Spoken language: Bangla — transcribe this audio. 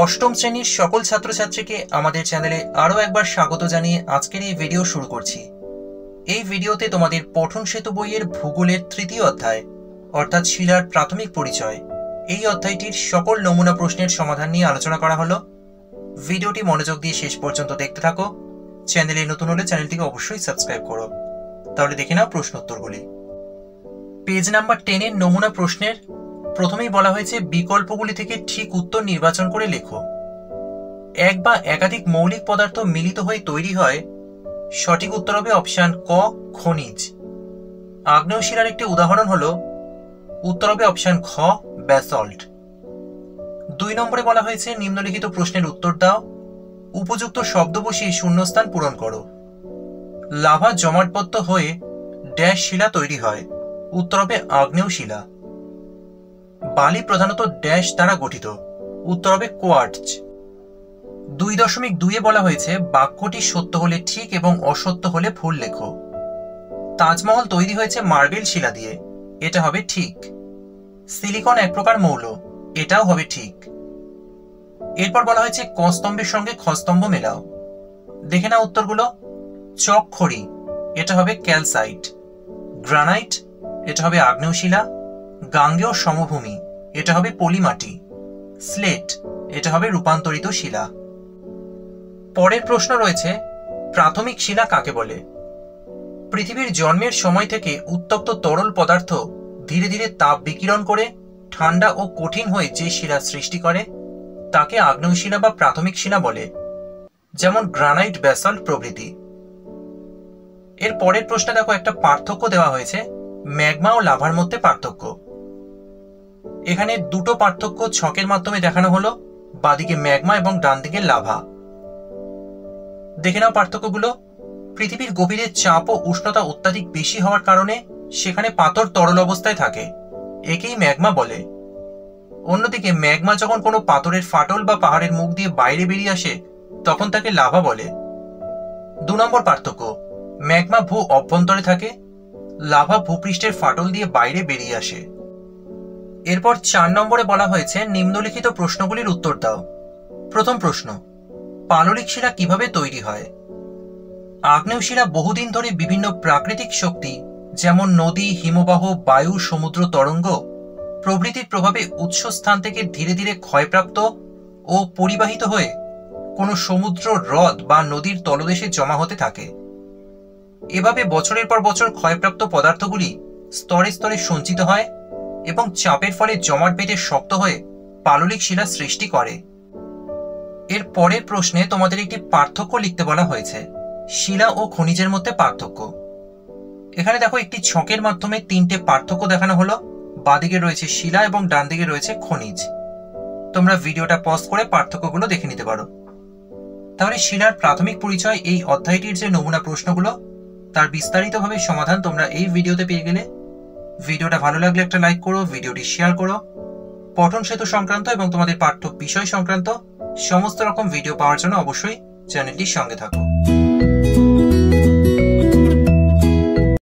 অষ্টম শ্রেণীর সকল ছাত্রছাত্রীকে আমাদের চ্যানেলে আরও একবার স্বাগত জানিয়ে আজকের এই ভিডিও শুরু করছি। এই ভিডিওতে তোমাদের পঠন সেতু বইয়ের ভূগোলের তৃতীয় অধ্যায় অর্থাৎ শিলার প্রাথমিক পরিচয় এই অধ্যায়টির সকল নমুনা প্রশ্নের সমাধান নিয়ে আলোচনা করা হলো। ভিডিওটি মনোযোগ দিয়ে শেষ পর্যন্ত দেখতে থাকো। চ্যানেলে নতুন হলে চ্যানেলটিকে অবশ্যই সাবস্ক্রাইব করো। তাহলে দেখে নাও প্রশ্ন উত্তরগুলি। পেজ নাম্বার 10-এর নমুনা প্রশ্নের প্রথমেই বলা হয়েছে বিকল্পগুলি থেকে ঠিক উত্তর নির্বাচন করে লেখো। এক বা একাধিক মৌলিক পদার্থ মিলিত হয়ে তৈরি হয়। সঠিক উত্তর হবে অপশন ক, খনিজ। আগ্নেয় শিলার একটি উদাহরণ হলো, উত্তর হবে অপশন খ, ব্যাসল্ট। 2 নম্বরে বলা হয়েছে নিম্নলিখিত প্রশ্নের উত্তর দাও, উপযুক্ত শব্দ বসিয়ে শূন্যস্থান পূরণ করো। লাভা জমাটবদ্ধ হয়ে ড্যাশ শিলা তৈরি হয়, উত্তর হবে আগ্নেয় শিলা। বালি প্রধানত ড্যাশ দ্বারা গঠিত, উত্তর হবে কোয়ার্টজ। 2.2-এ বলা হয়েছে বাক্যটি সত্য হলে ঠিক এবং অসত্য হলে ভুল লেখো। তাজমহল তৈরি হয়েছে মার্বেল শিলা দিয়ে, এটা হবে ঠিক। সিলিকন এক প্রকার মৌল, এটাও হবে ঠিক। এরপর বলা হয়েছে ক স্তম্ভের সঙ্গে খ স্তম্ভ মেলাও। দেখে নাও উত্তরগুলো। চক খড়ি, এটা হবে ক্যালসাইট। গ্রানাইট, এটা হবে আগ্নেয় শিলা। গাঙ্গেয় সমভূমি, এটা হবে পলিমাটি। স্লেট, এটা হবে রূপান্তরিত শিলা। পরের প্রশ্ন রয়েছে প্রাথমিক শিলা কাকে বলে। পৃথিবীর জন্মের সময় থেকে উত্তপ্ত তরল পদার্থ ধীরে ধীরে তাপ বিকিরণ করে ঠান্ডা ও কঠিন হয়ে যে শিলা সৃষ্টি করে তাকে আগ্নেয় শিলা বা প্রাথমিক শিলা বলে, যেমন গ্রানাইট, ব্যাসল্ট প্রভৃতি। এর পরের প্রশ্নে দেখো একটা পার্থক্য দেওয়া হয়েছে, ম্যাগমা ও লাভার মধ্যে পার্থক্য। এখানে দুটো পার্থক্য ছকের মাধ্যমে দেখানো হলো, বাদিকে ম্যাগমা এবং ডান দিকে লাভা। দেখে নাও পার্থক্যগুলো। পৃথিবীর গভীরে চাপ ও উষ্ণতা অত্যাধিক বেশি হওয়ার কারণে সেখানে পাথর তরল অবস্থায় থাকে, একেই ম্যাগমা বলে। অন্যদিকে ম্যাগমা যখন কোনো পাথরের ফাটল বা পাহাড়ের মুখ দিয়ে বাইরে বেরিয়ে আসে তখন তাকে লাভা বলে। 2 নম্বর পার্থক্য, ম্যাগমা ভূ অভ্যন্তরে থাকে, লাভা ভূপৃষ্ঠের ফাটল দিয়ে বাইরে বেরিয়ে আসে। এরপর 4 নম্বরে বলা হয়েছে নিম্নলিখিত প্রশ্নগুলির উত্তর দাও। প্রথম প্রশ্ন, পাললিক শিলা কিভাবে তৈরি হয়। আগ্নেয় শিলা বহুদিন ধরে বিভিন্ন প্রাকৃতিক শক্তি যেমন নদী, হিমবাহ, বায়ু, সমুদ্র তরঙ্গ প্রভৃতির প্রভাবে উৎসস্থান থেকে ধীরে ধীরে ক্ষয়প্রাপ্ত ও পরিবাহিত হয়ে কোনো সমুদ্র, হ্রদ বা নদীর তলদেশে জমা হতে থাকে। এভাবে বছরের পর বছর ক্ষয়প্রাপ্ত পদার্থগুলি স্তরে স্তরে সঞ্চিত হয় এবং চাপের ফলে জমাট বেঁধে শক্ত হয়ে পাললিক শিলা সৃষ্টি করে। এর পরের প্রশ্নে তোমাদের একটি পার্থক্য লিখতে বলা হয়েছে, শিলা ও খনিজের মধ্যে পার্থক্য। এখানে দেখো একটি ছকের মাধ্যমে 3টে পার্থক্য দেখানো হলো, বাঁদিকে রয়েছে শিলা এবং ডান দিকে রয়েছে খনিজ। তোমরা ভিডিওটা পজ করে পার্থক্যগুলো দেখে নিতে পারো। তাহলে শিলার প্রাথমিক পরিচয় এই অধ্যায়টির যে নমুনা প্রশ্নগুলো তার বিস্তারিতভাবে সমাধান তোমরা এই ভিডিওতে পেয়ে গেলে। ভিডিওটা ভালো লাগলে একটা লাইক করো, ভিডিওটি শেয়ার করো। পঠন সেতু সংক্রান্ত এবং তোমাদের পাঠ্য বিষয় সংক্রান্ত সমস্ত রকম ভিডিও পাওয়ার জন্য অবশ্যই চ্যানেলটির সঙ্গে থাকো।